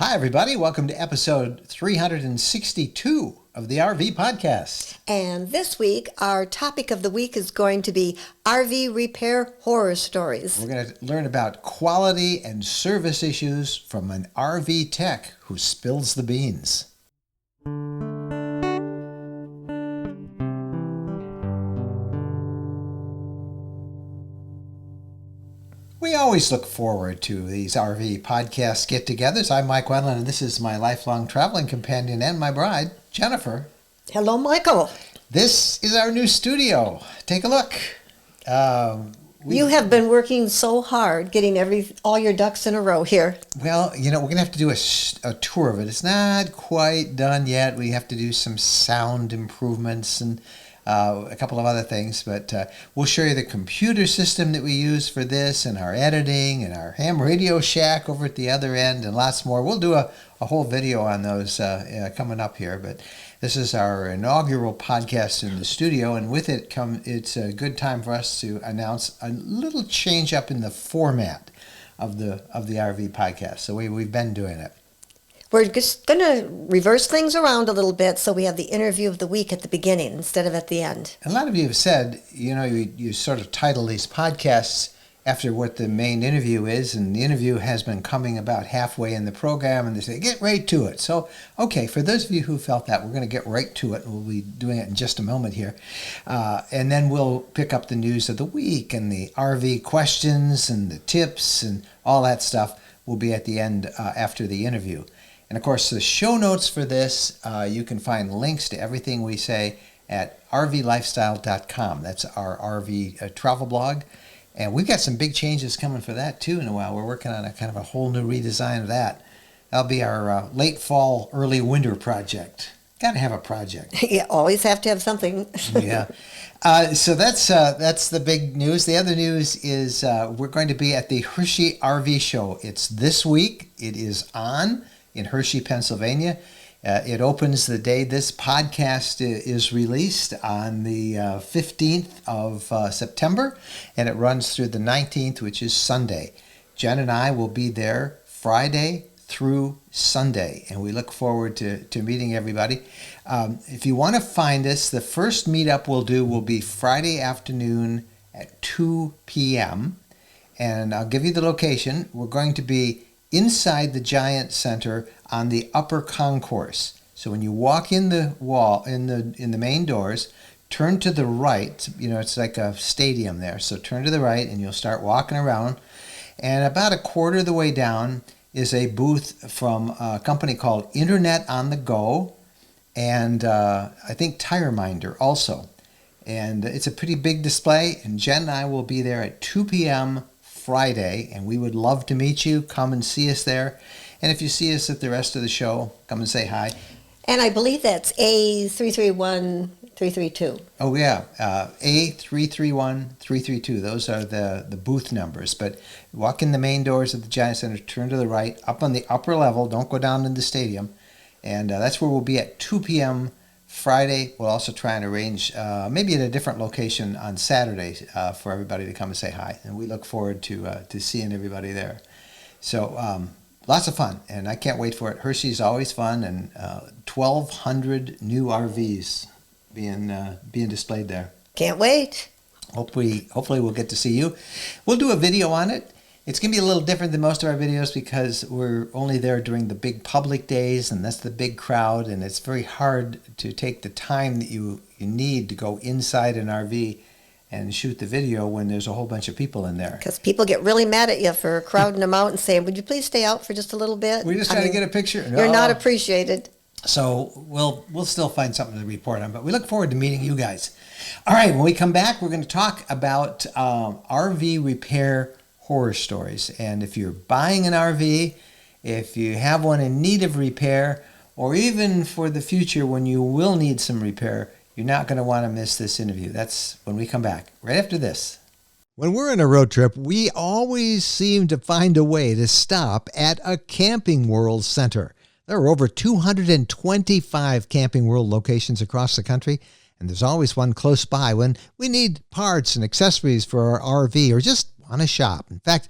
Hi, everybody. Welcome to episode 362 of the RV Podcast. And this week, our topic of the week is going to be RV repair horror stories. We're going to learn about quality and service issues from an RV tech who spills the beans. We always look forward to these RV podcast get-togethers. I'm Mike Wendland, and this is my lifelong traveling companion and my bride, Jennifer. Hello, Michael. This is our new studio. Take a look. You have been working so hard getting all your ducks in a row here. Well, we're going to have to do a tour of it. It's not quite done yet. We have to do some sound improvements and a couple of other things, but we'll show you the computer system that we use for this and our editing and our ham radio shack over at the other end and lots more. We'll do a whole video on those coming up here, but this is our inaugural podcast in the studio, and with it it's a good time for us to announce a little change up in the format of the RV podcast. So we've been doing it. We're just going to reverse things around a little bit so we have the interview of the week at the beginning instead of at the end. A lot of you have said, you sort of title these podcasts after what the main interview is, and the interview has been coming about halfway in the program, and they say, get right to it. So, okay, for those of you who felt that, we're going to get right to it. We'll be doing it in just a moment here. And then we'll pick up the news of the week and the RV questions and the tips and all that stuff will be at the end after the interview. And of course, the show notes for this, you can find links to everything we say at rvlifestyle.com. That's our RV travel blog. And we've got some big changes coming for that too in a while. We're working on a kind of a whole new redesign of that. That'll be our late fall, early winter project. Got to have a project. You always have to have something. Yeah. So that's the big news. The other news is we're going to be at the Hershey RV Show. It's this week. It is on in Hershey, Pennsylvania. It opens the day this podcast is released on the 15th of September, and it runs through the 19th, which is Sunday. Jen and I will be there Friday through Sunday, and we look forward to meeting everybody. If you want to find us, the first meetup we'll do will be Friday afternoon at 2 p.m., and I'll give you the location. We're going to be inside the Giant Center on the upper concourse. So when you walk in the wall, in the main doors, turn to the right. It's like a stadium there. So turn to the right and you'll start walking around. And about a quarter of the way down is a booth from a company called Internet on the Go and I think Tire Minder also. And it's a pretty big display, and Jen and I will be there at 2 p.m. Friday, and we would love to meet you. Come and see us there. And if you see us at the rest of the show, come and say hi. And I believe that's A331332. Oh, yeah. A331332. Those are the booth numbers. But walk in the main doors of the Giant Center, turn to the right, up on the upper level. Don't go down in the stadium. And that's where we'll be at 2 p.m. Friday. We'll also try and arrange maybe at a different location on Saturday for everybody to come and say hi. And we look forward to seeing everybody there. So lots of fun, and I can't wait for it. Hershey's always fun, and 1,200 new RVs being displayed there. Can't wait. Hopefully we'll get to see you. We'll do a video on it. It's going to be a little different than most of our videos because we're only there during the big public days, and that's the big crowd, and it's very hard to take the time that you need to go inside an RV and shoot the video when there's a whole bunch of people in there. Because people get really mad at you for crowding them out and saying, would you please stay out for just a little bit? We're just trying to get a picture. You're not appreciated. So we'll still find something to report on, but we look forward to meeting you guys. All right, when we come back, we're going to talk about RV repair horror stories. And if you're buying an RV, if you have one in need of repair, or even for the future when you will need some repair, you're not going to want to miss this interview. That's when we come back, right after this. When we're on a road trip, we always seem to find a way to stop at a Camping World center. There are over 225 Camping World locations across the country, and there's always one close by when we need parts and accessories for our RV or just want to shop. In fact,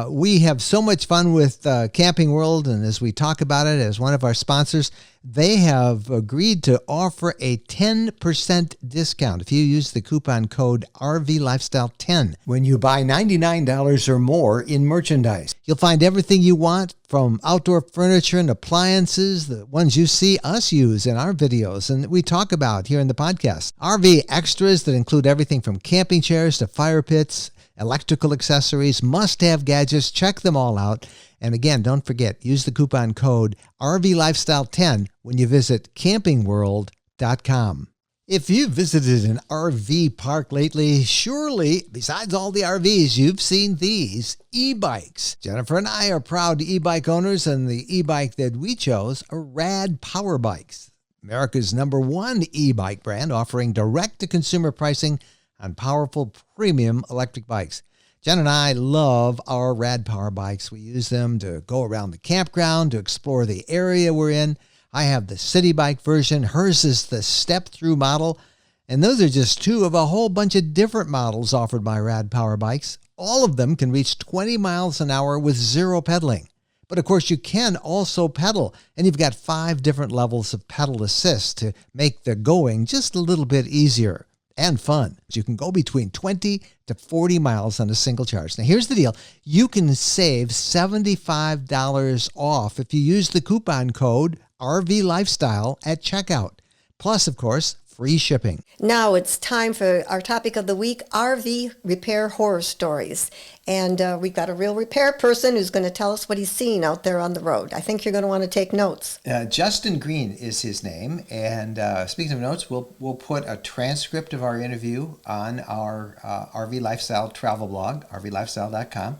We have so much fun with Camping World, and as we talk about it as one of our sponsors, they have agreed to offer a 10% discount if you use the coupon code RVLifestyle10 when you buy $99 or more in merchandise. You'll find everything you want, from outdoor furniture and appliances, the ones you see us use in our videos and we talk about here in the podcast. RV extras that include everything from camping chairs to fire pits, electrical accessories, must-have gadgets. Check them all out. And again, don't forget, use the coupon code RVLifestyle10 when you visit campingworld.com. If you've visited an RV park lately, surely, besides all the RVs, you've seen these e-bikes. Jennifer and I are proud e-bike owners, and the e-bike that we chose are Rad Power Bikes, America's #1 e-bike brand, offering direct-to-consumer pricing on powerful premium electric bikes. Jen and I love our Rad Power Bikes. We use them to go around the campground, to explore the area we're in. I have the city bike version. Hers is the step-through model. And those are just two of a whole bunch of different models offered by Rad Power Bikes. All of them can reach 20 miles an hour with zero pedaling. But of course, you can also pedal, and you've got 5 different levels of pedal assist to make the going just a little bit easier and fun. You can go between 20 to 40 miles on a single charge. Now, here's the deal. You can save $75 off if you use the coupon code RV Lifestyle at checkout. Plus, of course, free shipping. Now it's time for our topic of the week, RV repair horror stories. And we've got a real repair person who's going to tell us what he's seen out there on the road. I think you're going to want to take notes. Justin Green is his name. And speaking of notes, we'll put a transcript of our interview on our RV Lifestyle travel blog, rvlifestyle.com.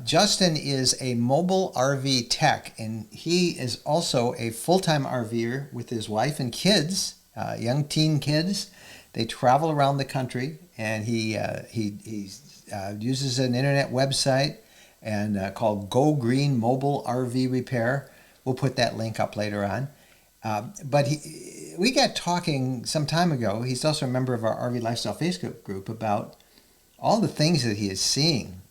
Justin is a mobile RV tech, and he is also a full-time RVer with his wife and kids. Young teen kids. They travel around the country, and he uses an internet website and called Go Green Mobile RV Repair. We'll put that link up later on. But we got talking some time ago. He's also a member of our RV Lifestyle Facebook group about all the things that he is seeing,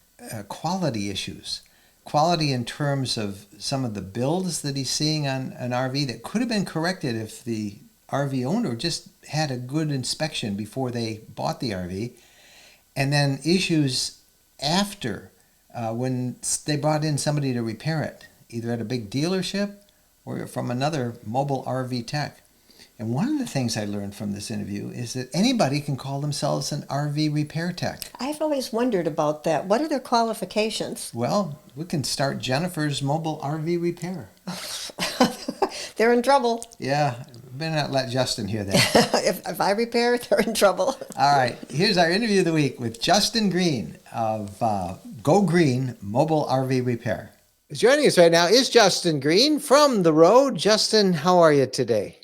quality issues. Quality in terms of some of the builds that he's seeing on an RV that could have been corrected if the RV owner just had a good inspection before they bought the RV, and then issues after when they brought in somebody to repair it, either at a big dealership or from another mobile RV tech. And one of the things I learned from this interview is that anybody can call themselves an RV repair tech. I've always wondered about that. What are their qualifications? Well, we can start Jennifer's mobile RV repair. They're in trouble. Yeah, better not let Justin hear that. If I repair, they're in trouble. All right, here's our interview of the week with Justin Green of Go Green Mobile RV Repair. Joining us right now is Justin Green from the road. Justin, how are you today?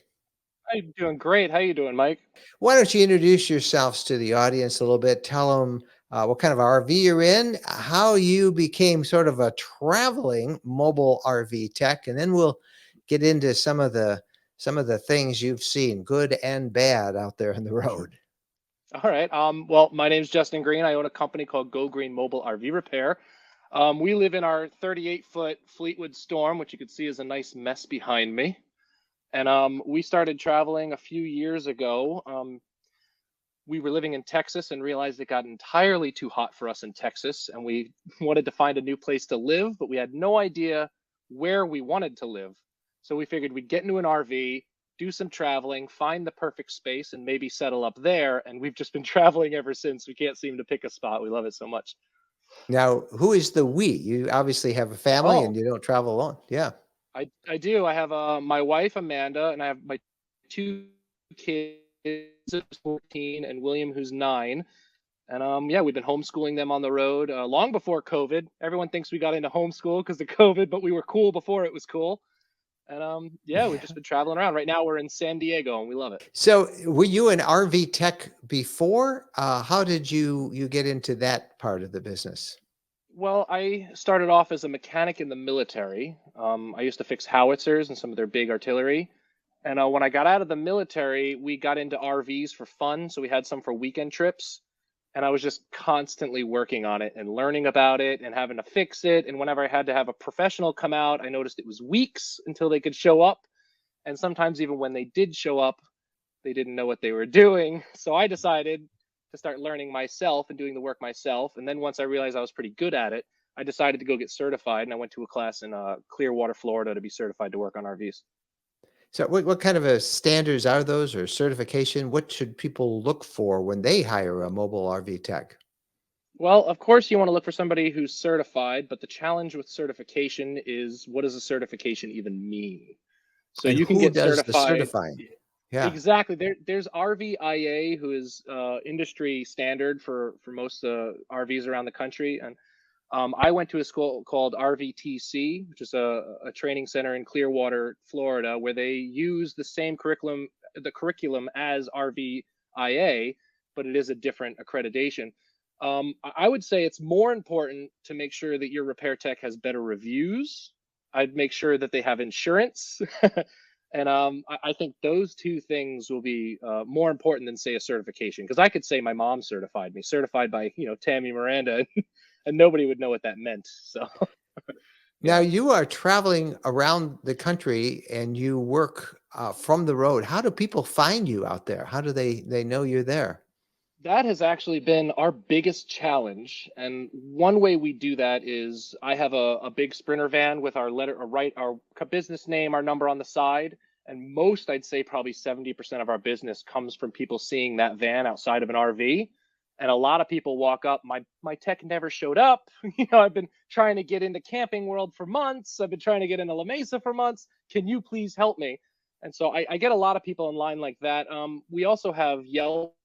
I'm doing great. How you doing, Mike? Why don't you introduce yourselves to the audience a little bit? Tell them what kind of RV you're in, how you became sort of a traveling mobile RV tech, and then we'll get into some of the things you've seen, good and bad, out there on the road. All right. Well, my name's Justin Green. I own a company called Go Green Mobile RV Repair. We live in our 38-foot Fleetwood Storm, which you can see is a nice mess behind me. And we started traveling a few years ago. We were living in Texas and realized it got entirely too hot for us in Texas. And we wanted to find a new place to live, but we had no idea where we wanted to live. So we figured we'd get into an RV, do some traveling, find the perfect space, and maybe settle up there. And we've just been traveling ever since. We can't seem to pick a spot. We love it so much. Now, who is the we? You obviously have a family and you don't travel alone. Yeah. I do. I have my wife, Amanda, and I have my 2 kids, 14, and William, who's 9. And yeah, we've been homeschooling them on the road long before COVID. Everyone thinks we got into homeschool because of COVID, but we were cool before it was cool. And yeah, we've just been traveling around. Right now we're in San Diego and we love it. So were you an RV tech before? How did you get into that part of the business? Well, I started off as a mechanic in the military. I used to fix howitzers and some of their big artillery. And when I got out of the military, we got into RVs for fun. So we had some for weekend trips. and I was just constantly working on it and learning about it and having to fix it. And whenever I had to have a professional come out, I noticed it was weeks until they could show up. And sometimes even when they did show up, they didn't know what they were doing. So I decided to start learning myself and doing the work myself. And then once I realized I was pretty good at it, I decided to go get certified. And I went to a class in Clearwater, Florida to be certified to work on RVs. So what kind of a standards are those or certification? What should people look for when they hire a mobile RV tech? Well, of course, you want to look for somebody who's certified, but the challenge with certification is, what does a certification even mean? So And you can who get does the certified. certifying? Yeah. Exactly. There's RVIA, who is industry standard for most RVs around the country. And I went to a school called RVTC, which is a training center in Clearwater, Florida, where they use the same curriculum as RVIA, but it is a different accreditation. I would say it's more important to make sure that your repair tech has better reviews. I'd make sure that they have insurance. And I think those two things will be more important than, say, a certification. Because I could say my mom certified me, certified by, Tammy Miranda, and nobody would know what that meant. So, Now yeah. you are traveling around the country and you work from the road. How do people find you out there? How do they know you're there? That has actually been our biggest challenge. And one way we do that is I have a big Sprinter van with our our business name, our number on the side. And most, I'd say probably 70% of our business comes from people seeing that van outside of an RV. And a lot of people walk up, my tech never showed up. I've been trying to get into camping world for months. I've been trying to get into La Mesa for months. Can you please help me? And so I get a lot of people in line like that. We also have Yelp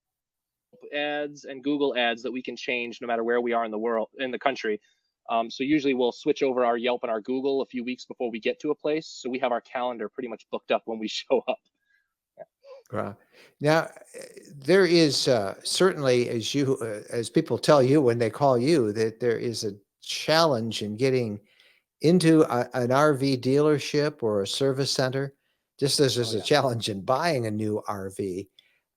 ads and Google ads that we can change no matter where we are in the world, in the country. So usually we'll switch over our Yelp and our Google a few weeks before we get to a place. So we have our calendar pretty much booked up when we show up. Right. Now, there is certainly, as people tell you when they call you, that there is a challenge in getting into an RV dealership or a service center, just as Oh there's a yeah, challenge in buying a new RV.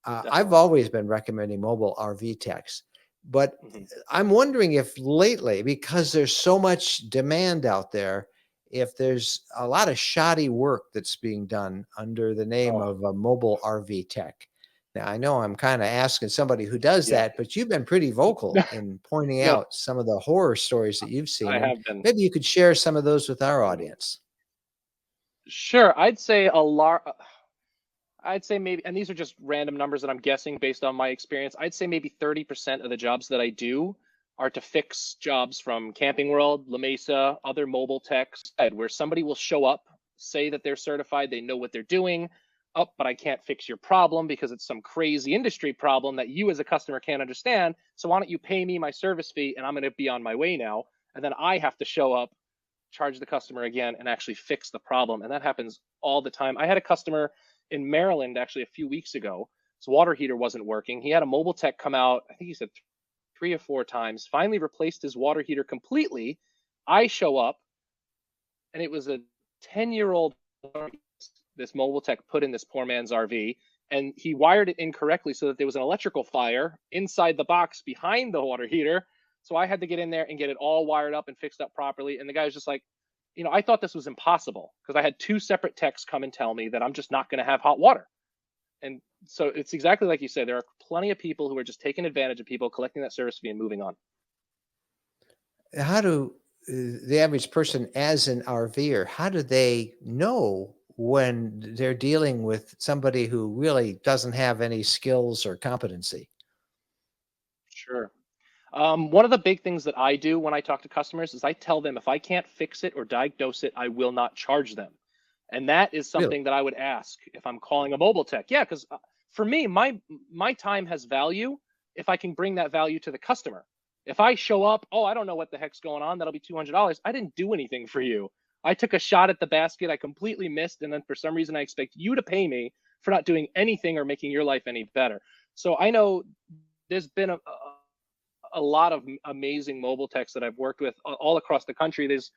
I've definitely. always been recommending mobile RV techs, but Hmm. I'm wondering if lately, because there's so much demand out there, if there's a lot of shoddy work that's being done under the name Oh of a mobile RV tech. Now, I know I'm kind of asking somebody who does yeah. that, but you've been pretty vocal in pointing No, out some of the horror stories that you've seen, I and have been. maybe you could share some of those with our Mhm. audience. Sure. I'd say a lot. I'd say maybe, and these are just random numbers that I'm guessing based on my experience. I'd say maybe 30% of the jobs that I do are to fix jobs from Camping World, La Mesa, other mobile techs, where somebody will show up, say that they're certified, they know what they're doing. Oh, but I can't fix your problem because it's some crazy industry problem that you as a customer can't understand. So why don't you pay me my service fee and I'm going to be on my way now. And then I have to show up, charge the customer again, and actually fix the problem. And that happens all the time. I had a customer in Maryland actually a few weeks ago. His water heater wasn't working. He had a mobile tech come out, I think he said 3 or 4 times, finally replaced his water heater completely. I show up, and it was a 10-year-old this mobile tech put in this poor man's RV, and he wired it incorrectly so that there was an electrical fire inside the box behind the water heater. So I had to get in there and get it all wired up and fixed up properly. And the guy was just like, I thought this was impossible because I had two separate techs come and tell me that I'm just not going to have hot water. And so it's exactly like you said. There are plenty of people who are just taking advantage of people, collecting that service fee and moving on. How do the average person, as an RVer, how do they know when they're dealing with somebody who really doesn't have any skills or competency? Sure. One of the big things that I do when I talk to customers is I tell them if I can't fix it or diagnose it, I will not charge them. And that is Really? something that I would ask if I'm calling a mobile tech. Yeah, because for me, my time has value if I can bring that value to the customer. If I show up, oh, I don't know what the heck's going on, that'll be $200. I didn't do anything for you. I took a shot at the basket, I completely missed, and then for some reason I expect you to pay me for not doing anything or making your life any better. So I know there's been a lot of amazing mobile techs that I've worked with all across the country. There's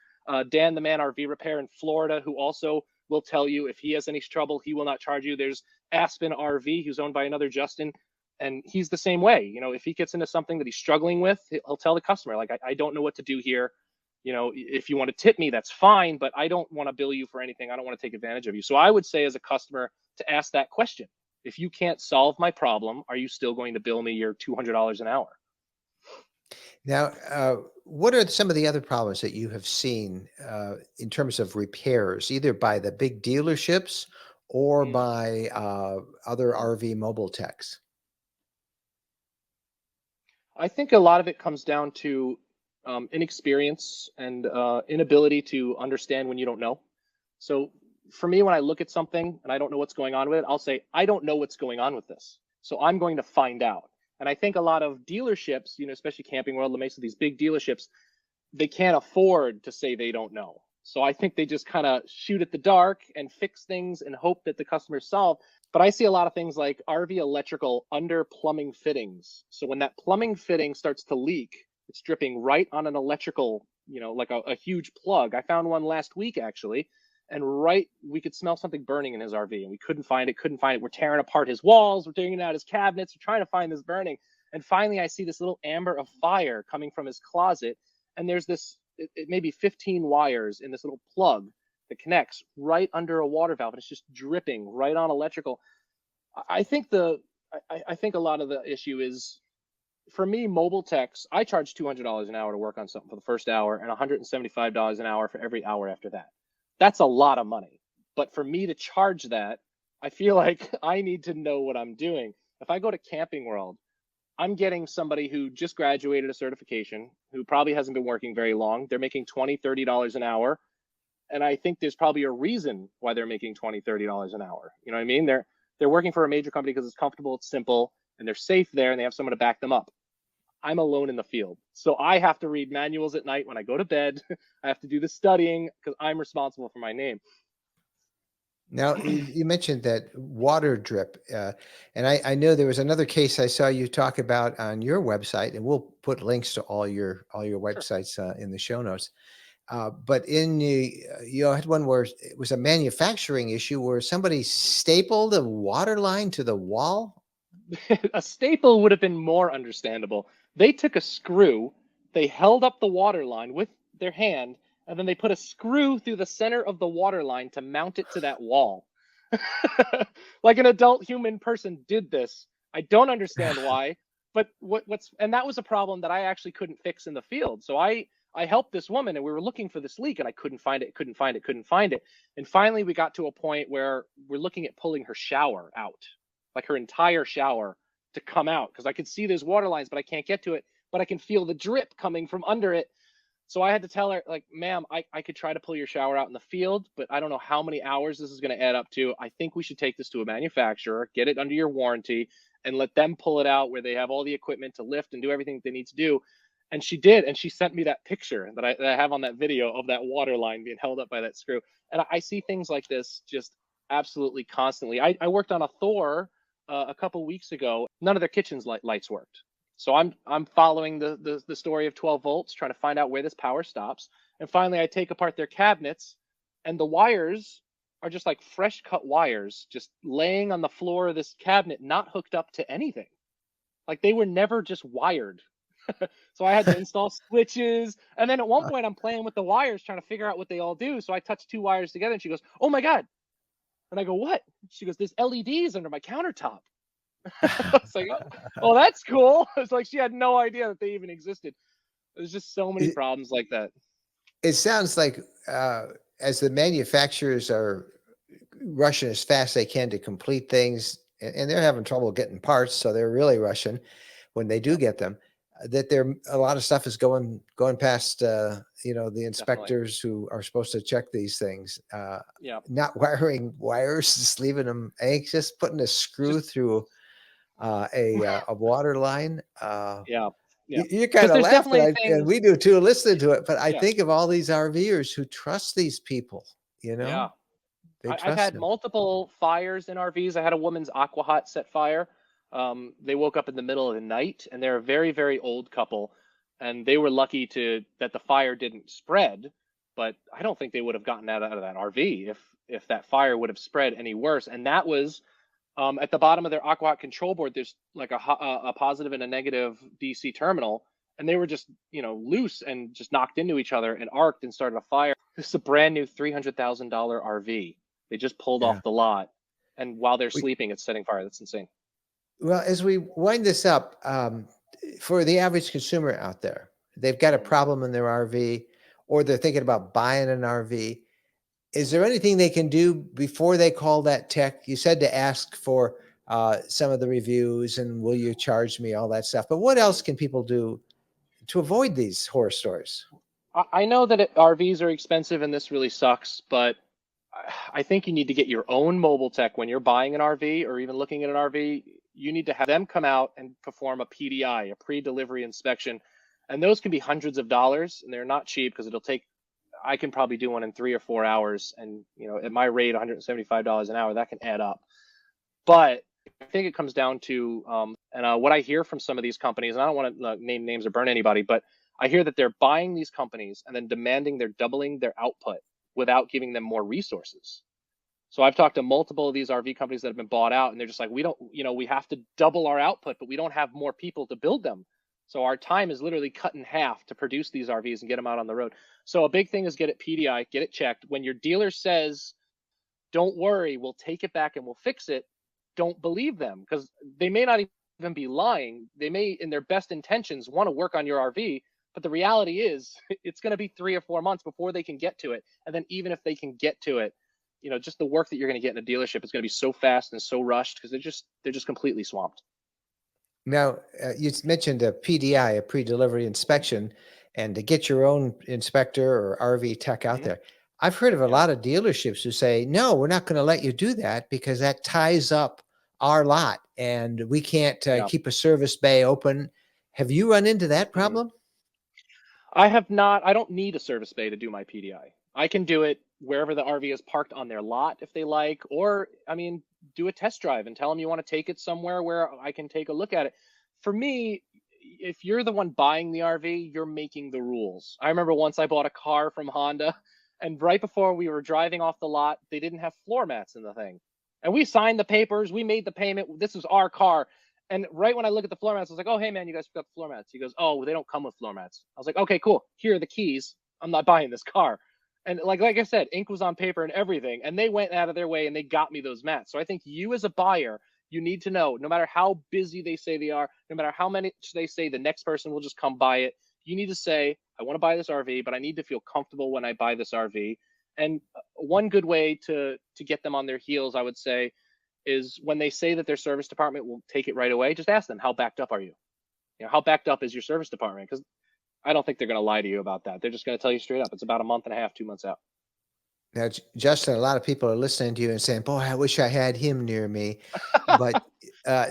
Dan the Man RV Repair in Florida, who also will tell you if he has any trouble, he will not charge you. There's Aspen RV, who's owned by another Justin. And he's the same way. If he gets into something that he's struggling with, he'll tell the customer, like, I don't know what to do here. If you want to tip me, that's fine, but I don't want to bill you for anything. I don't want to take advantage of you. So I would say as a customer to ask that question. If you can't solve my problem, are you still going to bill me your $200 an hour? Now, what are some of the other problems that you have seen in terms of repairs, either by the big dealerships or by other RV mobile techs? I think a lot of it comes down to inexperience and inability to understand when you don't know. So for me, when I look at something and I don't know what's going on with it, I'll say, I don't know what's going on with this. So I'm going to find out. And I think a lot of dealerships, especially Camping World, La Mesa, these big dealerships, they can't afford to say they don't know. So I think they just kind of shoot at the dark and fix things and hope that the customers solve. But I see a lot of things like RV electrical under plumbing fittings. So when that plumbing fitting starts to leak, it's dripping right on an electrical, like a huge plug. I found one last week, actually. And we could smell something burning in his RV, and we couldn't find it. We're tearing apart his walls. We're tearing out his cabinets. We're trying to find this burning. And finally, I see this little amber of fire coming from his closet. And there's this, it may be 15 wires in this little plug that connects right under a water valve. And it's just dripping right on electrical. I think I think a lot of the issue is, for me, mobile techs, I charge $200 an hour to work on something for the first hour and $175 an hour for every hour after that. That's a lot of money. But for me to charge that, I feel like I need to know what I'm doing. If I go to Camping World, I'm getting somebody who just graduated a certification, who probably hasn't been working very long. They're making $20, $30 an hour. And I think there's probably a reason why they're making $20, $30 an hour. You know what I mean? They're working for a major company because it's comfortable, it's simple, and they're safe there, and they have someone to back them up. I'm alone in the field. So I have to read manuals at night when I go to bed. I have to do the studying because I'm responsible for my name. Now, you mentioned that water drip, and I know there was another case I saw you talk about on your website, and we'll put links to all your websites in the show notes. But you had one where it was a manufacturing issue where somebody stapled a water line to the wall. A staple would have been more understandable. They took a screw, they held up the water line with their hand, and then they put a screw through the center of the water line to mount it to that wall. Like an adult human person did this. I don't understand why, but and that was a problem that I actually couldn't fix in the field. So I helped this woman, and we were looking for this leak, and I couldn't find it. And finally, we got to a point where we're looking at pulling her shower out, like her entire shower, to come out, because I could see there's water lines, but I can't get to it, but I can feel the drip coming from under it. So I had to tell her, like, ma'am, I could try to pull your shower out in the field, but I don't know how many hours this is going to add up to. I think we should take this to a manufacturer, get it under your warranty, and let them pull it out where they have all the equipment to lift and do everything they need to do. And she did, and she sent me that picture that I have on that video of that water line being held up by that screw. And I see things like this just absolutely constantly. I worked on a Thor a couple weeks ago. None of their kitchen's lights worked. So I'm following the story of 12 volts, trying to find out where this power stops. And finally, I take apart their cabinets, and the wires are just like fresh cut wires, just laying on the floor of this cabinet, not hooked up to anything. Like they were never just wired. So I had to install switches. And then at one point, I'm playing with the wires, trying to figure out what they all do. So I touched two wires together, and she goes, "Oh my God." And I go, "What?" She goes, "There's LEDs under my countertop." I was like, "Oh, that's cool." It's like she had no idea that they even existed. There's just so many problems like that. It sounds like as the manufacturers are rushing as fast as they can to complete things, and they're having trouble getting parts, so they're really rushing when they do get them, that a lot of stuff is going past the inspectors who are supposed to check these things. Not wiring wires, just leaving them anxious, putting a screw through a water line. You're kind of laughing, and we do too, listening to it. But I think of all these RVers who trust these people. I've had multiple fires in RVs. I had a woman's aqua hot set fire. They woke up in the middle of the night, and they're a very, very old couple, and they were lucky that the fire didn't spread. But I don't think they would have gotten out of that RV if that fire would have spread any worse. And that was At the bottom of their aquahot control board, there's like a positive and a negative DC terminal, and they were just, loose and just knocked into each other and arced and started a fire. This is a brand new $300,000 RV. They just pulled Yeah. off the lot, and while they're sleeping, it's setting fire. That's insane. Well, as we wind this up, for the average consumer out there, they've got a problem in their RV, or they're thinking about buying an RV. Is there anything they can do before they call that tech? You said to ask for some of the reviews and will you charge me, all that stuff. But what else can people do to avoid these horror stories? I know that RVs are expensive and this really sucks, but I think you need to get your own mobile tech when you're buying an RV or even looking at an RV. You need to have them come out and perform a PDI, a pre-delivery inspection. And those can be hundreds of dollars, and they're not cheap because I can probably do one in 3 or 4 hours. And, at my rate, $175 an hour, that can add up. But I think it comes down to, what I hear from some of these companies, and I don't want to name names or burn anybody, but I hear that they're buying these companies and then demanding they're doubling their output without giving them more resources. So I've talked to multiple of these RV companies that have been bought out, and they're just like, we have to double our output, but we don't have more people to build them. So our time is literally cut in half to produce these RVs and get them out on the road. So a big thing is get it PDI, get it checked. When your dealer says, don't worry, we'll take it back and we'll fix it, don't believe them, because they may not even be lying. They may, in their best intentions, want to work on your RV, but the reality is it's going to be 3 or 4 months before they can get to it. And then even if they can get to it, just the work that you're going to get in a dealership is going to be so fast and so rushed because they're just completely swamped. Now, you mentioned a PDI, a pre-delivery inspection, and to get your own inspector or RV tech out there. I've heard of a lot of dealerships who say, no, we're not going to let you do that because that ties up our lot and we can't keep a service bay open. Have you run into that problem? I have not. I don't need a service bay to do my PDI. I can do it wherever the RV is parked on their lot if they like, or, do a test drive and tell them you want to take it somewhere where I can take a look at it. For me, if you're the one buying the RV, you're making the rules. I remember once I bought a car from Honda, and right before we were driving off the lot, they didn't have floor mats in the thing. And we signed the papers, we made the payment, this was our car. And right when I look at the floor mats, I was like, oh, hey, man, you guys forgot the floor mats. He goes, oh, they don't come with floor mats. I was like, okay, cool. Here are the keys. I'm not buying this car. And like I said, ink was on paper and everything. And they went out of their way and they got me those mats. So I think you as a buyer, you need to know, no matter how busy they say they are, no matter how many they say the next person will just come buy it, you need to say, I want to buy this RV, but I need to feel comfortable when I buy this RV. And one good way to get them on their heels, I would say, is when they say that their service department will take it right away, just ask them, how backed up are you? How backed up is your service department? Because I don't think they're going to lie to you about that. They're just going to tell you straight up. It's about a month and a half, 2 months out. Now, Justin, a lot of people are listening to you and saying, boy, I wish I had him near me. But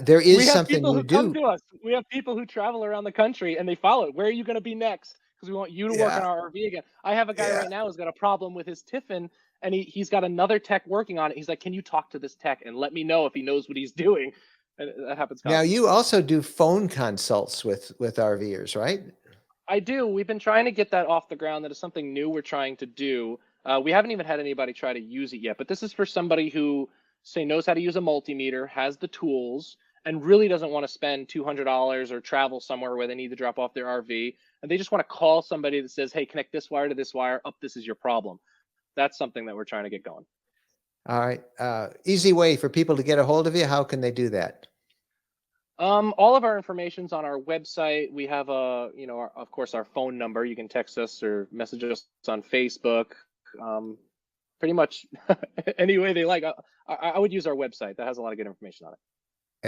there is something you do. Come to us. We have people who travel around the country and they follow it. Where are you going to be next? Because we want you to work on our RV again. I have a guy right now who's got a problem with his Tiffin, and he's got another tech working on it. He's like, can you talk to this tech and let me know if he knows what he's doing? And that happens constantly. Now, you also do phone consults with RVers, right? I do. We've been trying to get that off the ground. That is something new we're trying to do. We haven't even had anybody try to use it yet, but this is for somebody who, say, knows how to use a multimeter, has the tools, and really doesn't want to spend $200 or travel somewhere where they need to drop off their RV, and they just want to call somebody that says, hey, connect this wire to this wire, this is your problem. That's something that we're trying to get going. All right. Easy way for people to get a hold of you. How can they do that? All of our information's on our website. We have of course, our phone number. You can text us or message us on Facebook. Pretty much any way they like. I would use our website. That has a lot of good information on it.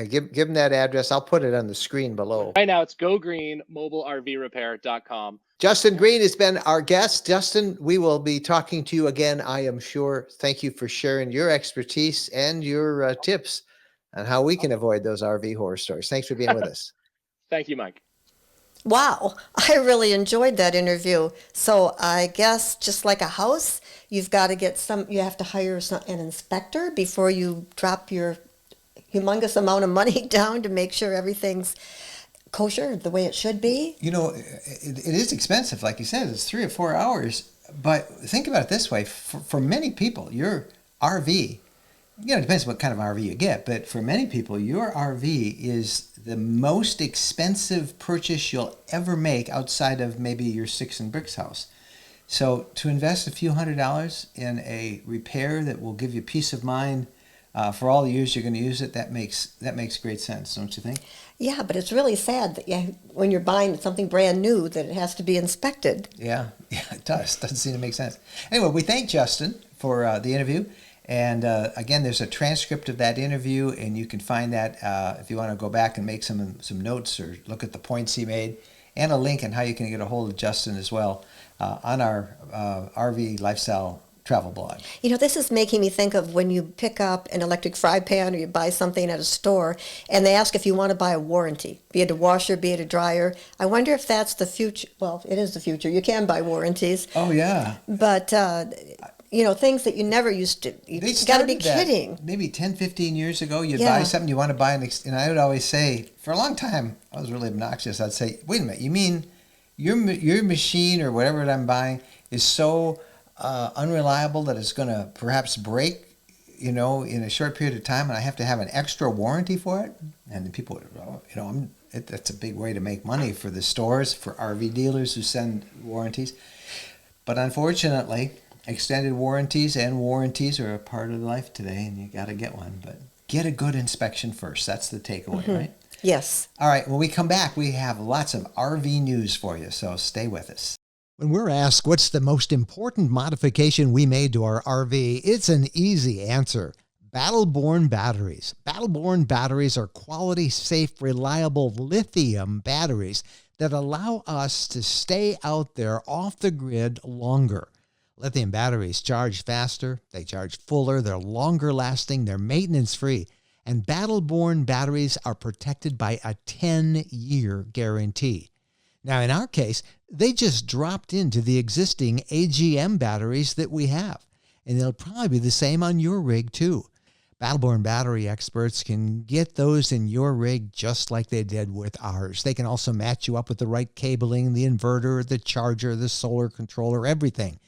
Give them that address. I'll put it on the screen below. Right now, it's gogreenmobilervrepair.com. Justin Green has been our guest. Justin, we will be talking to you again, I am sure. Thank you for sharing your expertise and your tips on how we can avoid those RV horror stories. Thanks for being with us. Thank you, Mike. Wow, I really enjoyed that interview. So I guess just like a house, you've got to get you have to hire an inspector before you drop your humongous amount of money down to make sure everything's kosher the way it should be. It is expensive. Like you said, it's 3 or 4 hours. But think about it this way. For many people, your RV it depends what kind of RV you get, but for many people, your RV is the most expensive purchase you'll ever make outside of maybe your sticks and bricks house. So to invest a few $100s in a repair that will give you peace of mind for all the years you're going to use it, that makes great sense, don't you think? Yeah, but it's really sad that when you're buying something brand new that it has to be inspected. Yeah, it does. Doesn't seem to make sense. Anyway, we thank Justin for the interview. And again, there's a transcript of that interview, and you can find that if you want to go back and make some notes or look at the points he made, and a link on how you can get a hold of Justin as well on our RV Lifestyle travel blog. This is making me think of when you pick up an electric fry pan or you buy something at a store and they ask if you want to buy a warranty, be it a washer, be it a dryer. I wonder if that's the future. Well, it is the future. You can buy warranties. Oh, yeah. But, things that you never used to. You got to be kidding. Maybe 10, 15 years ago, you'd buy something you want to buy, and I would always say, for a long time, I was really obnoxious. I'd say, wait a minute, you mean your machine or whatever I'm buying is so unreliable that it's going to perhaps break, in a short period of time, and I have to have an extra warranty for it? And the people would, that's a big way to make money for the stores, for RV dealers who send warranties. But unfortunately, extended warranties and warranties are a part of life today, and you got to get one. But get a good inspection first. That's the takeaway, right? Yes. All right, when we come back, we have lots of RV news for you, so stay with us. When we're asked what's the most important modification we made to our RV, it's an easy answer. Battle-Born batteries. Battle-Born batteries are quality, safe, reliable lithium batteries that allow us to stay out there off the grid longer. Lithium batteries charge faster, they charge fuller, they're longer lasting, they're maintenance free, and Battle-Born batteries are protected by a 10-year guarantee. Now, in our case, they just dropped into the existing AGM batteries that we have, and they'll probably be the same on your rig too. Battle-Born battery experts can get those in your rig just like they did with ours. They can also match you up with the right cabling, the inverter, the charger, the solar controller, everything.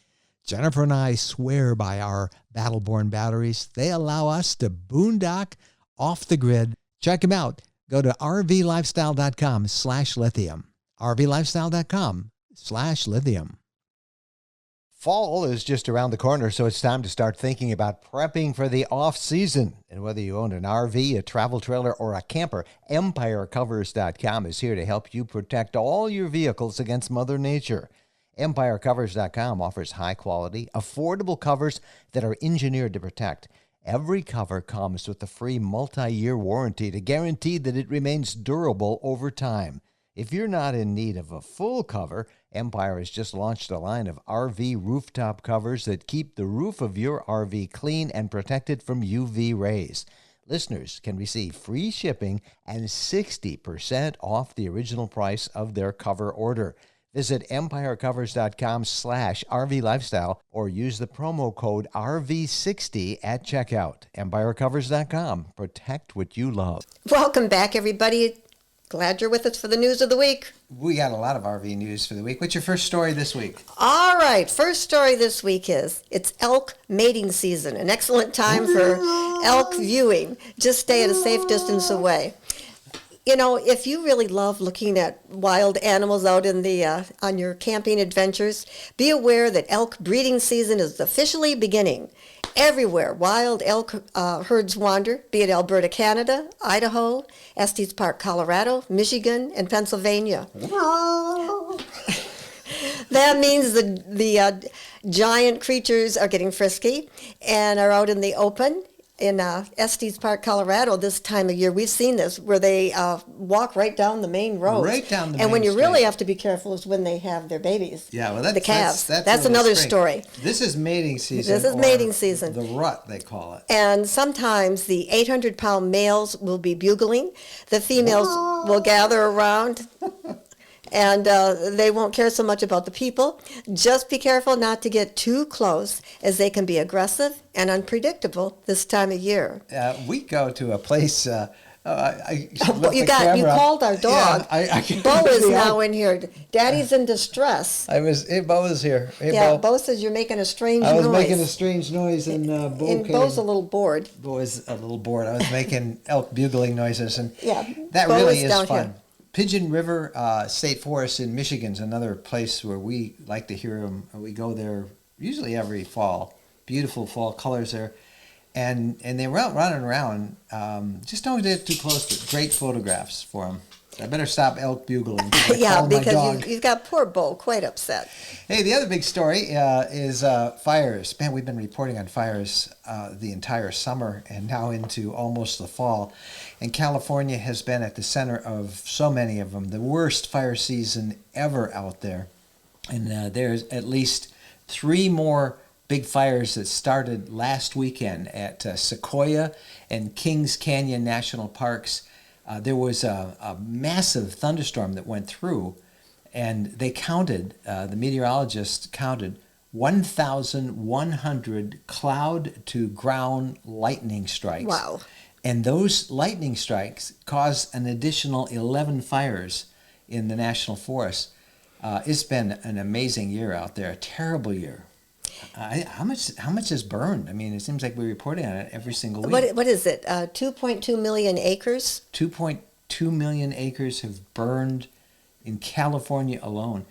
Jennifer and I swear by our Battle-Born batteries. They allow us to boondock off the grid. Check them out. Go to rvlifestyle.com/lithium. rvlifestyle.com/lithium. Fall is just around the corner, so it's time to start thinking about prepping for the off-season. And whether you own an RV, a travel trailer, or a camper, EmpireCovers.com is here to help you protect all your vehicles against Mother Nature. EmpireCovers.com offers high-quality, affordable covers that are engineered to protect. Every cover comes with a free multi-year warranty to guarantee that it remains durable over time. If you're not in need of a full cover, Empire has just launched a line of RV rooftop covers that keep the roof of your RV clean and protected from UV rays. Listeners can receive free shipping and 60% off the original price of their cover order. Visit EmpireCovers.com/RV Lifestyle or use the promo code RV60 at checkout. EmpireCovers.com. Protect what you love. Welcome back, everybody. Glad you're with us for the news of the week. We got a lot of RV news for the week. What's your first story this week? All right, first story this week is it's elk mating season, an excellent time for elk viewing. Just stay at a safe distance away. If you really love looking at wild animals out in the on your camping adventures, be aware that elk breeding season is officially beginning. Everywhere, wild elk herds wander, be it Alberta, Canada, Idaho, Estes Park, Colorado, Michigan, and Pennsylvania. That means the giant creatures are getting frisky and are out in the open. In Estes Park, Colorado, this time of year, we've seen this, where they walk right down the main road. Right down the main And when you street. really have to be careful is when they have their babies. Yeah, well, the calves. That's really another spring. story. This is mating season. This is mating season. The rut, they call it. And sometimes the 800-pound males will be bugling. The females will gather around. And they won't care so much about the people. Just be careful not to get too close, as they can be aggressive and unpredictable this time of year. We go to a place You called our dog. Yeah, Bo is now in here. Daddy's in distress. Hey, Bo is here. Hey, Yeah, Bo. Bo says you're making a strange noise. I was making a strange noise, and Bo And came. Bo's a little bored. Bo is a little bored. I was making elk bugling noises, and Yeah, that Bo really is is down fun. here. Pigeon River State Forest in Michigan is another place where we like to hear them. We go there usually every fall. Beautiful fall colors there. And they were out running around. Just don't get too close to great photographs for them. I better stop elk bugling. Yeah, my because dog. you've got poor Bo quite upset. Hey, the other big story is fires. Man, we've been reporting on fires the entire summer and now into almost the fall. And California has been at the center of so many of them. The worst fire season ever out there. And there's at least 3 more big fires that started last weekend at Sequoia and Kings Canyon National Parks. There was a massive thunderstorm that went through, and they counted, the meteorologists counted 1,100 cloud-to-ground lightning strikes. Wow. And those lightning strikes caused an additional 11 fires in the national forest. It's been an amazing year out there, a terrible year. How much is burned? I mean, it seems like we're reporting on it every single week. What is it? 2.2 million acres? 2.2 million acres have burned in California alone.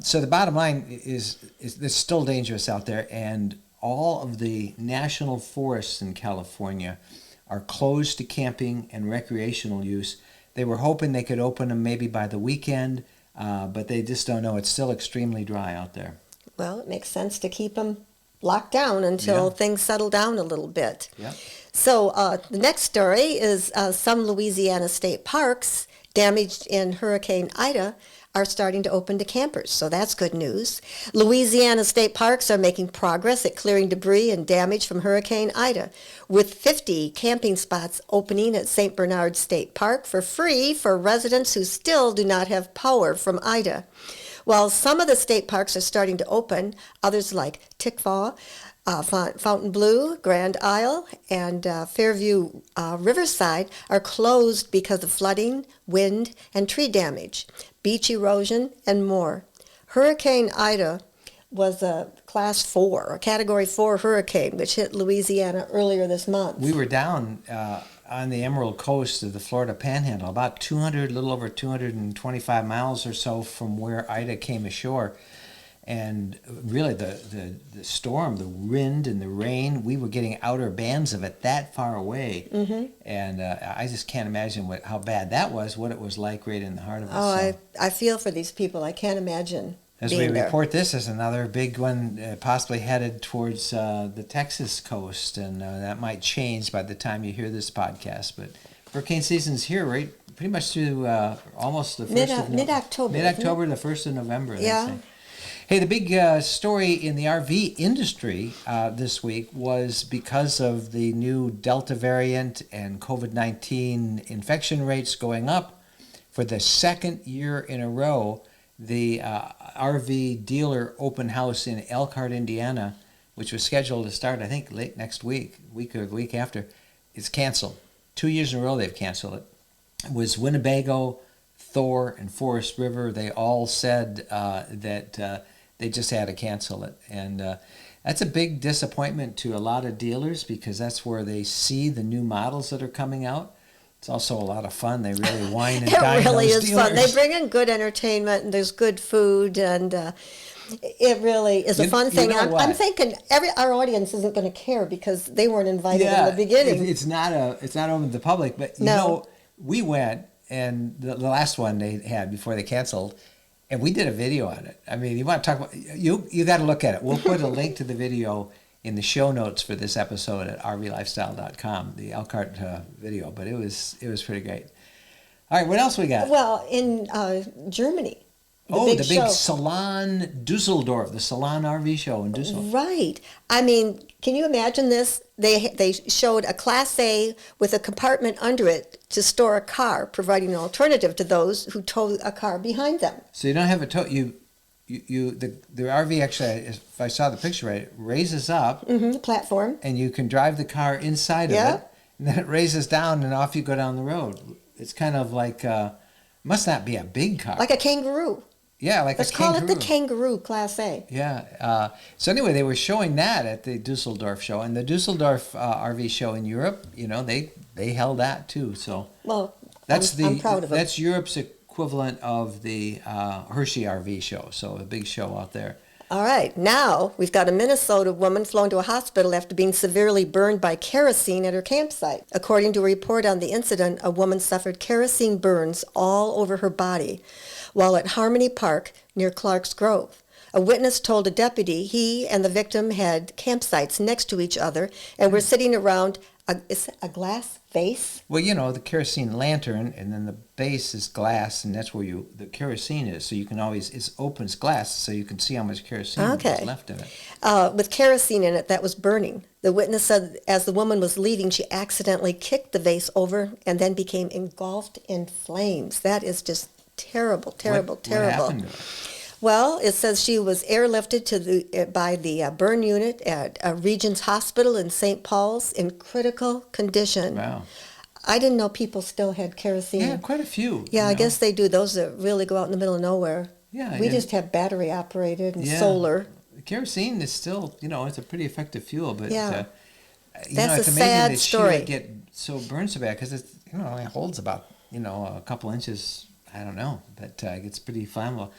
So the bottom line is it's still dangerous out there, and all of the national forests in California are closed to camping and recreational use. They were hoping they could open them maybe by the weekend, but they just don't know. It's still extremely dry out there. Well, it makes sense to keep them locked down until things settle down a little bit. Yeah. So the next story is some Louisiana state parks damaged in Hurricane Ida are starting to open to campers, so that's good news. Louisiana state parks are making progress at clearing debris and damage from Hurricane Ida, with 50 camping spots opening at St. Bernard State Park for free for residents who still do not have power from Ida. While some of the state parks are starting to open, others like Tickfaw, Fontainebleau, Grand Isle, and Fairview Riverside are closed because of flooding, wind, and tree damage, beach erosion, and more. Hurricane Ida was a Class 4, a Category 4 hurricane, which hit Louisiana earlier this month. We were down on the Emerald Coast of the Florida Panhandle, about a little over 225 miles or so from where Ida came ashore. And really the storm, the wind and the rain, we were getting outer bands of it that far away. Mm-hmm. And I just can't imagine how bad that was, what it was like right in the heart of it. Oh, I feel for these people. I can't imagine as being we there. report this as another big one possibly headed towards the Texas coast, and that might change by the time you hear this podcast. But hurricane season's here, right? Pretty much through almost the first of mid-October. Mid-October, the 1st of November. Yeah. Hey, the big story in the RV industry this week was because of the new Delta variant and COVID-19 infection rates going up. For the second year in a row, the RV dealer open house in Elkhart, Indiana, which was scheduled to start, I think, late next week or the week after, is canceled. 2 years in a row they've canceled it. It was Winnebago, Thor, and Forest River. They all said that they just had to cancel it. And that's a big disappointment to a lot of dealers because that's where they see the new models that are coming out. It's also a lot of fun. They really wine and dine It really those is dealers. fun. They bring in good entertainment and there's good food and it really is a fun thing. I'm thinking our audience isn't going to care because they weren't invited in the beginning. It's not open to the public, but you know, we went and the last one they had before they canceled, and we did a video on it. I mean, you want to talk about you got to look at it. We'll put a link to the video in the show notes for this episode at rvlifestyle.com, the Elkhart video, but it was pretty great. All right, what else we got? Well, in Germany. The big Salon Dusseldorf, the Salon RV Show in Dusseldorf. Right. I mean, can you imagine this? They showed a Class A with a compartment under it to store a car, providing an alternative to those who tow a car behind them. So you don't have a tow. The RV actually, if I saw the picture right, it raises up. Mm-hmm, the platform. And you can drive the car inside of it. and then it raises down, and off you go down the road. It's kind of like, must not be a big car. Like a kangaroo. Yeah, like Let's a kangaroo. call it the kangaroo Class A. Yeah. So anyway, they were showing that at the Dusseldorf show, and the Dusseldorf RV show in Europe. They held that too. So Well, I'm proud of them. That's Europe's equivalent of the Hershey RV show. So a big show out there. All right, now we've got a Minnesota woman flown to a hospital after being severely burned by kerosene at her campsite. According to a report on the incident, a woman suffered kerosene burns all over her body while at Harmony Park near Clark's Grove. A witness told a deputy he and the victim had campsites next to each other and were sitting around a glass vase. Well, the kerosene lantern, and then the base is glass, and that's where the kerosene is. So you can always, it opens glass, so you can see how much kerosene is left in it. With kerosene in it that was burning. The witness said as the woman was leaving, she accidentally kicked the vase over and then became engulfed in flames. That is just terrible. What happened to her? Well, it says she was airlifted by the burn unit at Regents Hospital in St. Paul's in critical condition. Wow. I didn't know people still had kerosene. Yeah, quite a few. Yeah, I guess they do. Those that really go out in the middle of nowhere. Yeah. We just have battery operated and solar. Kerosene is still, it's a pretty effective fuel, but Yeah. that's a amazing sad that story. she would get so burned so bad because it only holds about a couple inches. I don't know, but it's pretty flammable.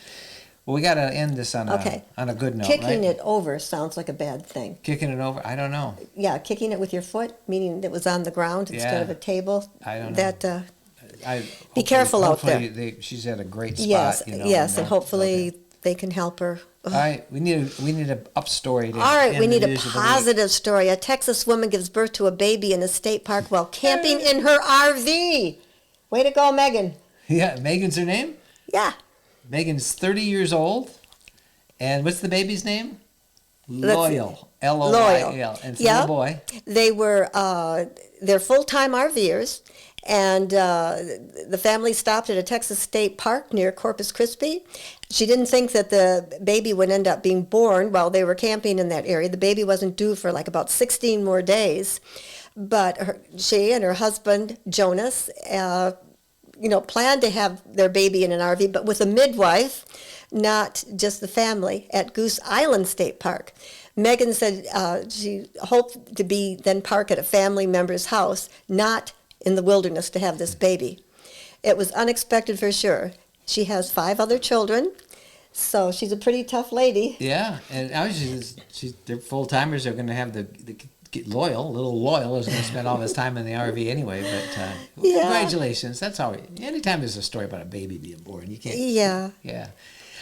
Well, we got to end this on a good note, Kicking right? it over sounds like a bad thing. Kicking it over? I don't know. Yeah, kicking it with your foot, meaning it was on the ground instead of a table. I don't know. That Be Be careful out there. Hopefully she's at a great spot. Yes, and hopefully they can help her. All right, we need an up story. All right, we need a positive story. A Texas woman gives birth to a baby in a state park while camping in her RV. Way to go, Megan. Yeah, Megan's her name? Yeah. Megan's 30 years old. And what's the baby's name? Loyal. Loyal. Loyal. And it's a little boy. They were, they're full-time RVers, and the family stopped at a Texas state park near Corpus Christi. She didn't think that the baby would end up being born while they were camping in that area. The baby wasn't due for like about 16 more days. But she and her husband, Jonas, planned to have their baby in an RV, but with a midwife, not just the family, at Goose Island State Park. Megan said she hoped to be then park at a family member's house, not in the wilderness to have this baby. It was unexpected for sure. She has 5 other children, so she's a pretty tough lady. Yeah, and now they're full-timers. They're going to have the Loyal, little Loyal is going to spend all his time in the RV anyway, but congratulations. That's all right. Anytime there's a story about a baby being born, you can't. Yeah. Yeah.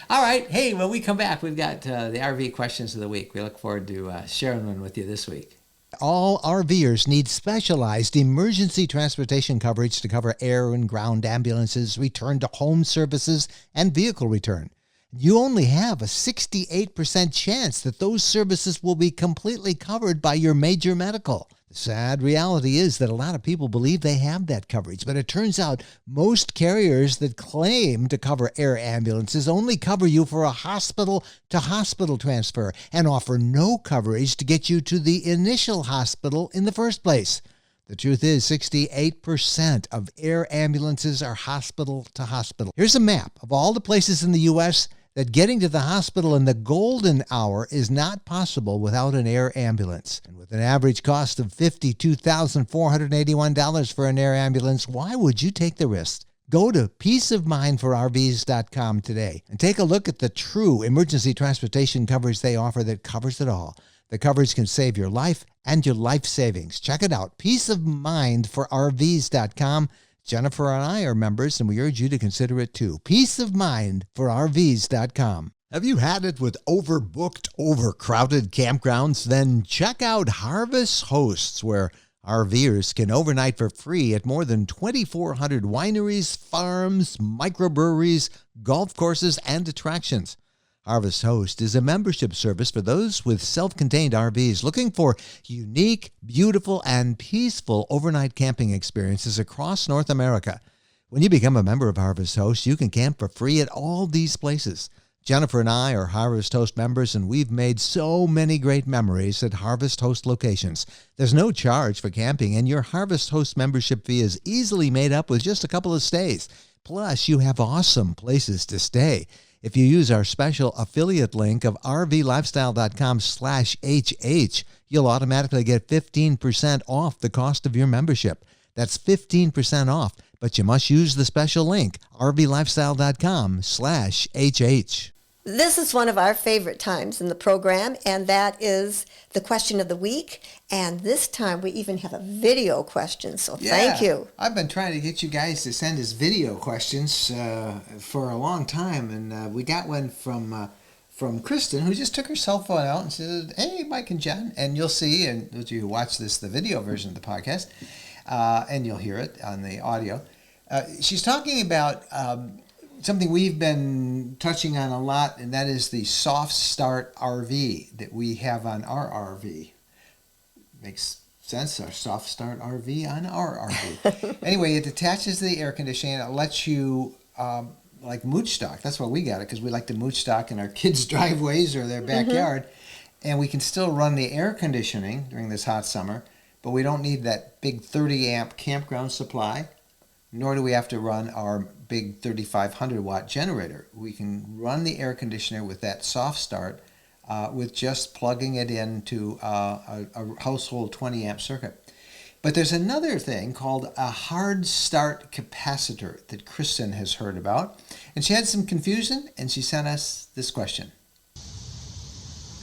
All right. Hey, when we come back, we've got the RV questions of the week. We look forward to sharing one with you this week. All RVers need specialized emergency transportation coverage to cover air and ground ambulances, return to home services, and vehicle return. You only have a 68% chance that those services will be completely covered by your major medical. The sad reality is that a lot of people believe they have that coverage, but it turns out most carriers that claim to cover air ambulances only cover you for a hospital-to-hospital transfer and offer no coverage to get you to the initial hospital in the first place. The truth is 68% of air ambulances are hospital-to-hospital. Here's a map of all the places in the U.S. that getting to the hospital in the golden hour is not possible without an air ambulance. And with an average cost of $52,481 for an air ambulance, why would you take the risk? Go to peaceofmindforrvs.com today and take a look at the true emergency transportation coverage they offer that covers it all. The coverage can save your life and your life savings. Check it out, peaceofmindforrvs.com. Jennifer and I are members, and we urge you to consider it too. peaceofmindforrvs.com. Have you had it with overbooked, overcrowded campgrounds? Then check out Harvest Hosts, where RVers can overnight for free at more than 2,400 wineries, farms, microbreweries, golf courses, and attractions. Harvest Host is a membership service for those with self-contained RVs looking for unique, beautiful, and peaceful overnight camping experiences across North America. When you become a member of Harvest Host, you can camp for free at all these places. Jennifer and I are Harvest Host members, and we've made so many great memories at Harvest Host locations. There's no charge for camping, and your Harvest Host membership fee is easily made up with just a couple of stays. Plus, you have awesome places to stay. If you use our special affiliate link of rvlifestyle.com/HH, you'll automatically get 15% off the cost of your membership. That's 15% off, but you must use the special link, rvlifestyle.com/HH. This is one of our favorite times in the program, and that is the question of the week. And this time we even have a video question, so thank you. I've been trying to get you guys to send us video questions for a long time, and we got one from Kristen, who just took her cell phone out and said, "Hey, Mike and Jen," and you'll see, and those of you who watch this, the video version of the podcast, and you'll hear it on the audio. She's talking about something we've been touching on a lot, and that is the SoftStart RV that we have on our RV. Makes sense, our SoftStart RV on our RV. Anyway, it attaches to the air conditioning. It lets you like mooch stock. That's why we got it, because we like to mooch stock in our kids' driveways or their backyard. And we can still run the air conditioning during this hot summer, but we don't need that big 30 amp campground supply, nor do we have to run our big 3,500 watt generator. We can run the air conditioner with that soft start with just plugging it into a household 20 amp circuit. But there's another thing called a hard start capacitor that Kristen has heard about. And she had some confusion, and she sent us this question.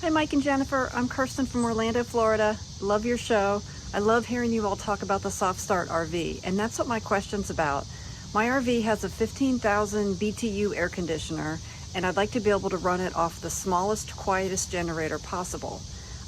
Hi, Mike and Jennifer. I'm Kirsten from Orlando, Florida. Love your show. I love hearing you all talk about the SoftStart RV, and that's what my question's about. My RV has a 15,000 BTU air conditioner, and I'd like to be able to run it off the smallest, quietest generator possible.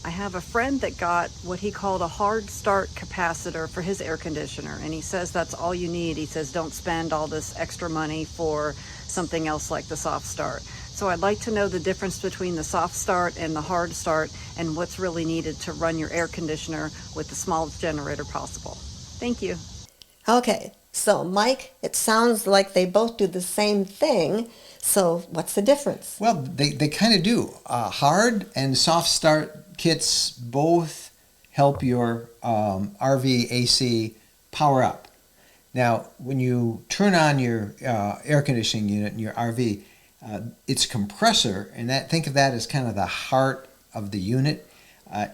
I have a friend that got what he called a hard start capacitor for his air conditioner, and he says that's all you need. He says don't spend all this extra money for something else like the soft start. So I'd like to know the difference between the soft start and the hard start, and what's really needed to run your air conditioner with the smallest generator possible. Thank you. Okay, so Mike, it sounds like they both do the same thing. So what's the difference? Well, they kind of do. Hard and soft start kits both help your RV AC power up. Now, when you turn on your air conditioning unit in your RV, its compressor, and think of that as kind of the heart of the unit.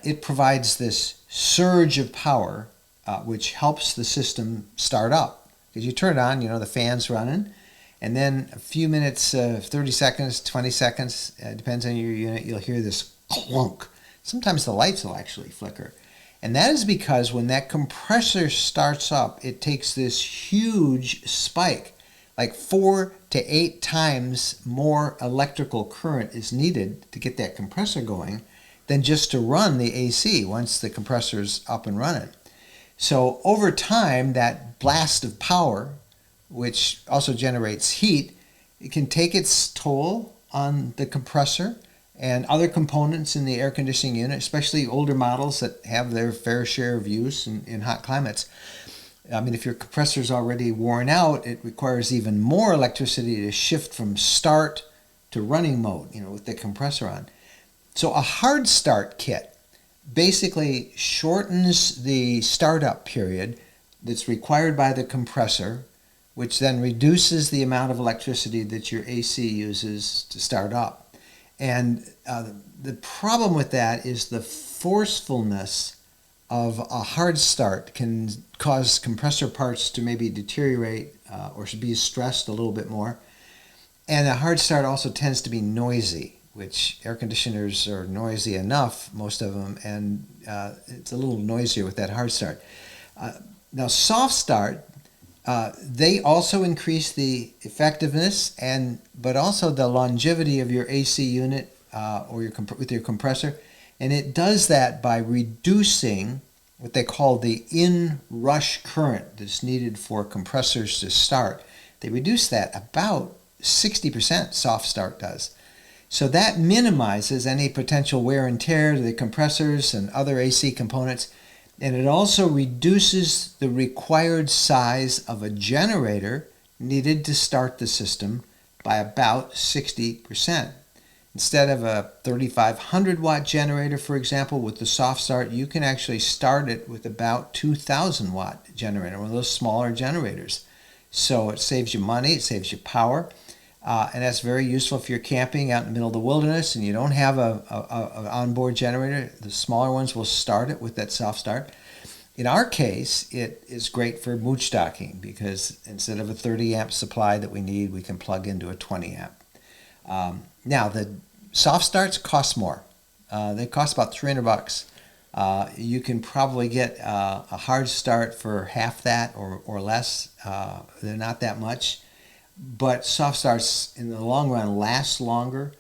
It provides this surge of power, which helps the system start up. Because you turn it on, the fan's running, and then a few minutes, 30 seconds, 20 seconds, depends on your unit, you'll hear this clunk. Sometimes the lights will actually flicker. And that is because when that compressor starts up, it takes this huge spike. Like 4 to 8 times more electrical current is needed to get that compressor going than just to run the AC once the compressor's up and running. So over time, that blast of power, which also generates heat, it can take its toll on the compressor and other components in the air conditioning unit, especially older models that have their fair share of use in hot climates. I mean, if your compressor's already worn out, it requires even more electricity to shift from start to running mode, with the compressor on. So a hard start kit basically shortens the startup period that's required by the compressor, which then reduces the amount of electricity that your AC uses to start up. And the problem with that is the forcefulness of a hard start can cause compressor parts to maybe deteriorate or should be stressed a little bit more. And a hard start also tends to be noisy, which air conditioners are noisy enough, most of them, and it's a little noisier with that hard start. Now, soft start, they also increase the effectiveness but also the longevity of your AC unit with your compressor. And it does that by reducing what they call the in-rush current that's needed for compressors to start. They reduce that about 60%, soft start does. So that minimizes any potential wear and tear to the compressors and other AC components. And it also reduces the required size of a generator needed to start the system by about 60%. Instead of a 3,500 watt generator, for example, with the SoftStart, you can actually start it with about 2,000 watt generator, one of those smaller generators. So it saves you money, it saves you power, and that's very useful if you're camping out in the middle of the wilderness and you don't have a onboard generator. The smaller ones will start it with that SoftStart. In our case, it is great for mood stocking because instead of a 30 amp supply that we need, we can plug into a 20 amp. Now, the soft starts cost more. They cost about $300. You can probably get a hard start for half that or less. They're not that much. But soft starts in the long run last longer.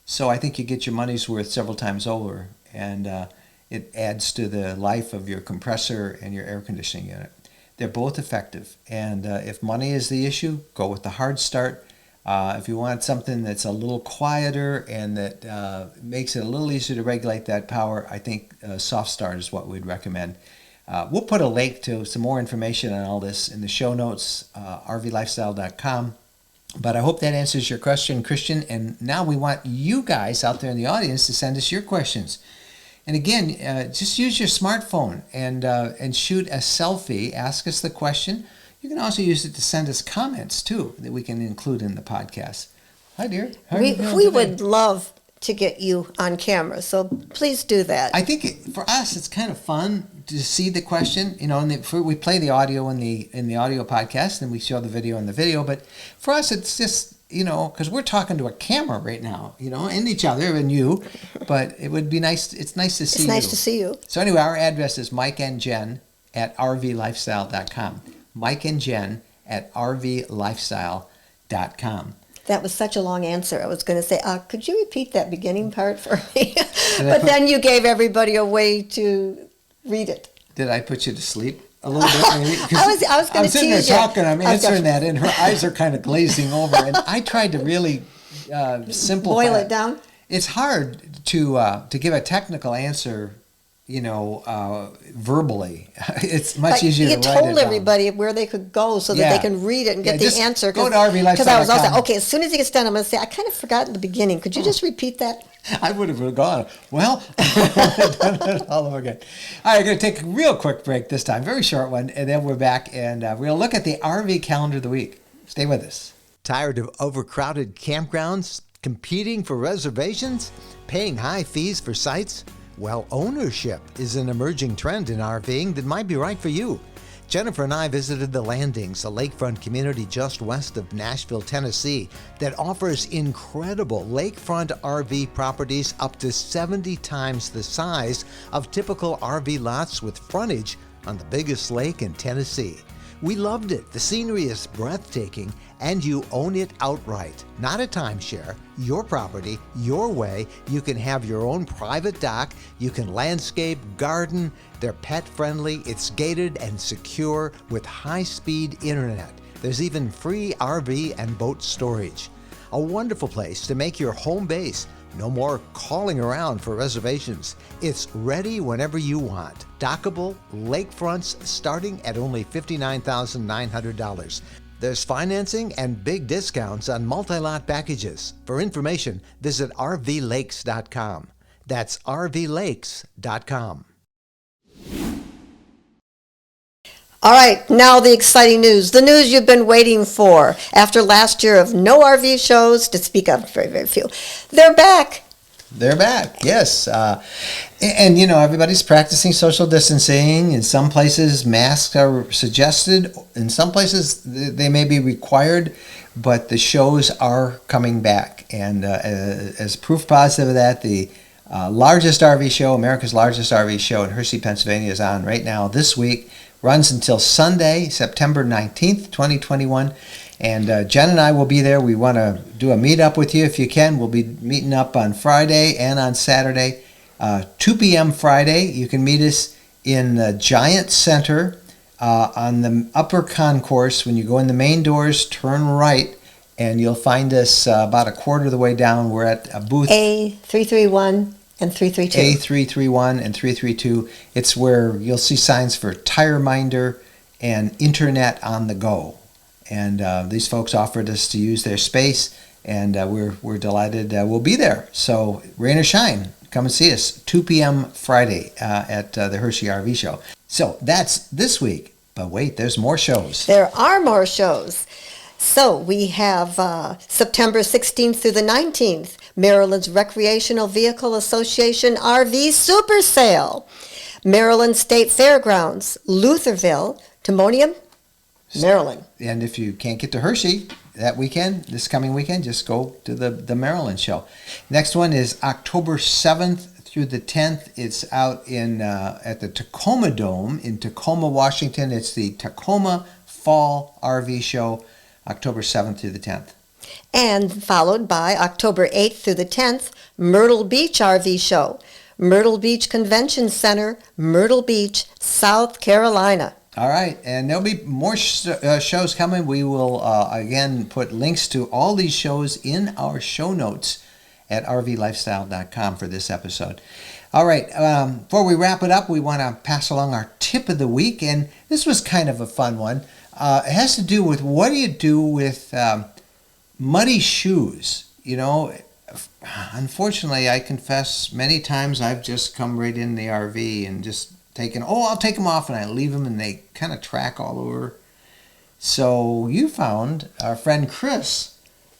So I think you get your money's worth several times over. And it adds to the life of your compressor and your air conditioning unit. They're both effective. And if money is the issue, go with the hard start. If you want something that's a little quieter and that makes it a little easier to regulate that power, I think soft start is what we'd recommend. We'll put a link to some more information on all this in the show notes, rvlifestyle.com. But I hope that answers your question, Christian. And now we want you guys out there in the audience to send us your questions. And again, just use your smartphone and shoot a selfie. Ask us the question. You can also use it to send us comments, too, that we can include in the podcast. Hi, dear. How are you doing We today? would love to get you on camera, so please do that. I think for us, it's kind of fun to see the question. You know, we play the audio in the audio podcast, and we show the video in the video. But for us, it's just, you know, because we're talking to a camera right now, you know, and each other and you. But it would be nice. It's nice to see you. It's nice to see you. So anyway, our address is Mike and Jen at rvlifestyle.com. Mike and Jen at rvlifestyle.com. That was such a long answer. I was going to say, could you repeat that beginning part for me? But then you gave everybody a way to read it. Did I put you to sleep a little bit? Maybe? I was going I'm to sitting there tease you. talking, I'm answering that, and her eyes are kind of glazing over. And I tried to really simplify. Boil it down. It's hard to give a technical answer, you know, verbally. It's much easier to write it down. You told everybody where they could go so that Yeah. they can read it and get the just answer. go to rvlifestyle.com. Because I was also, okay, as soon as he gets done, I'm going to say, I kind of forgot in the beginning. Could you just repeat that? I would have gone, well, done it all over again. All right, we're going to take a real quick break this time, very short one, and then we're back, and we'll look at the RV calendar of the week. Stay with us. Tired of overcrowded campgrounds, competing for reservations, paying high fees for sites? Well, ownership is an emerging trend in RVing that might be right for you. Jennifer and I visited The Landings, a lakefront community just west of Nashville, Tennessee, that offers incredible lakefront RV properties up to 70 times the size of typical RV lots with frontage on the biggest lake in Tennessee. We loved it. The scenery is breathtaking, and you own it outright. Not a timeshare. Your property, your way. You can have your own private dock. You can landscape, garden. They're pet-friendly. It's gated and secure with high-speed internet. There's even free RV and boat storage. A wonderful place to make your home base. No more calling around for reservations. It's ready whenever you want. Dockable lakefronts starting at only $59,900. There's financing and big discounts on multi-lot packages. For information, visit rvlakes.com. That's rvlakes.com. All right, now the exciting news. The news you've been waiting for. After last year of no RV shows, to speak of very, very few, they're back. They're back, yes. And, you know, everybody's practicing social distancing. In some places, masks are suggested. In some places, they may be required, but the shows are coming back. And as proof positive of that, the largest RV show, America's largest RV show in Hershey, Pennsylvania, is on right now this week. Runs until Sunday, September 19th, 2021. And Jen and I will be there. We want to do a meetup with you if you can. We'll be meeting up on Friday and on Saturday. 2 p.m. Friday, you can meet us in the Giant Center on the upper concourse. When you go in the main doors, turn right, and you'll find us about a quarter of the way down. We're at a booth A331 and 332. A331 and 332. It's where you'll see signs for Tire Minder and Internet on the Go. And these folks offered us to use their space, and we're delighted we'll be there. So rain or shine, come and see us 2 p.m. Friday at the Hershey RV Show. So that's this week. But wait, there's more shows. There are more shows. So we have September 16th through the 19th, Maryland's Recreational Vehicle Association RV Super Sale. Maryland State Fairgrounds, Lutherville, Timonium, Maryland. And if you can't get to Hershey that weekend, this coming weekend, just go to the Maryland show. Next one is October 7th through the 10th. It's out in at the Tacoma Dome in Tacoma, Washington. It's the Tacoma Fall RV Show, October 7th through the 10th. And followed by October 8th through the 10th, Myrtle Beach RV Show, Myrtle Beach Convention Center, Myrtle Beach, South Carolina. All right, and there'll be more shows coming. We will, again, put links to all these shows in our show notes at rvlifestyle.com for this episode. All right, before we wrap it up, we want to pass along our tip of the week, and this was kind of a fun one. It has to do with what do you do with muddy shoes? You know, unfortunately, I confess many times I've just come right in the RV and just I'll take them off, and I leave them, and they kind of track all over. So you found our friend Chris,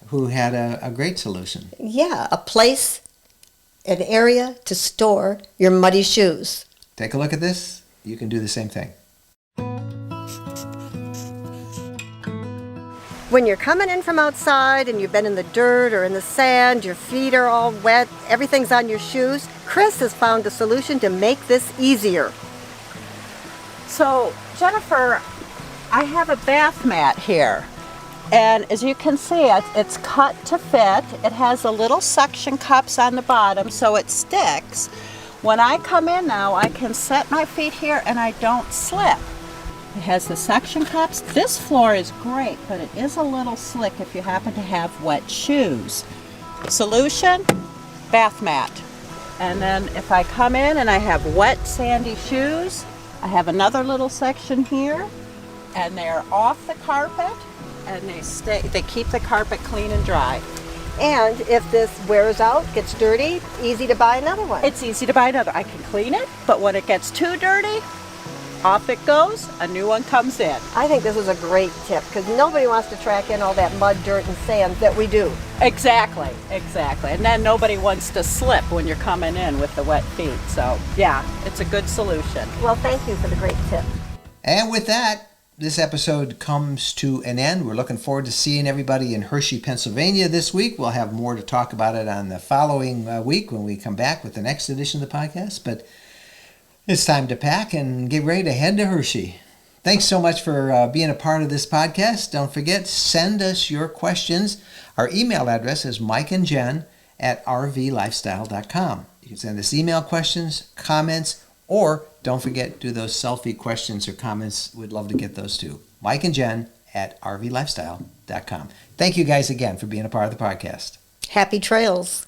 who had a great solution. Yeah, a place, an area to store your muddy shoes. Take a look at this. You can do the same thing. When you're coming in from outside and you've been in the dirt or in the sand, your feet are all wet, everything's on your shoes, Chris has found a solution to make this easier. So, Jennifer, I have a bath mat here. And as you can see, it's cut to fit. It has the little suction cups on the bottom so it sticks. When I come in now, I can set my feet here and I don't slip. It has the suction cups. This floor is great, but it is a little slick if you happen to have wet shoes. Solution, bath mat. And then if I come in and I have wet, sandy shoes, I have another little section here, and they're off the carpet, and they keep the carpet clean and dry. And if this wears out, gets dirty, easy to buy another one. It's easy to buy another. I can clean it, but when it gets too dirty, off it goes, a new one comes in. I think this is a great tip because nobody wants to track in all that mud, dirt, and sand that we do. Exactly. And then nobody wants to slip when you're coming in with the wet feet. So, yeah, it's a good solution. Well, thank you for the great tip. And with that, this episode comes to an end. We're looking forward to seeing everybody in Hershey, Pennsylvania this week. We'll have more to talk about it on the following week when we come back with the next edition of the podcast. But it's time to pack and get ready to head to Hershey. Thanks so much for being a part of this podcast. Don't forget, send us your questions. Our email address is mikeandjen@rvlifestyle.com. You can send us email questions, comments, or don't forget, do those selfie questions or comments. We'd love to get those too. mikeandjen@rvlifestyle.com. Thank you guys again for being a part of the podcast. Happy trails.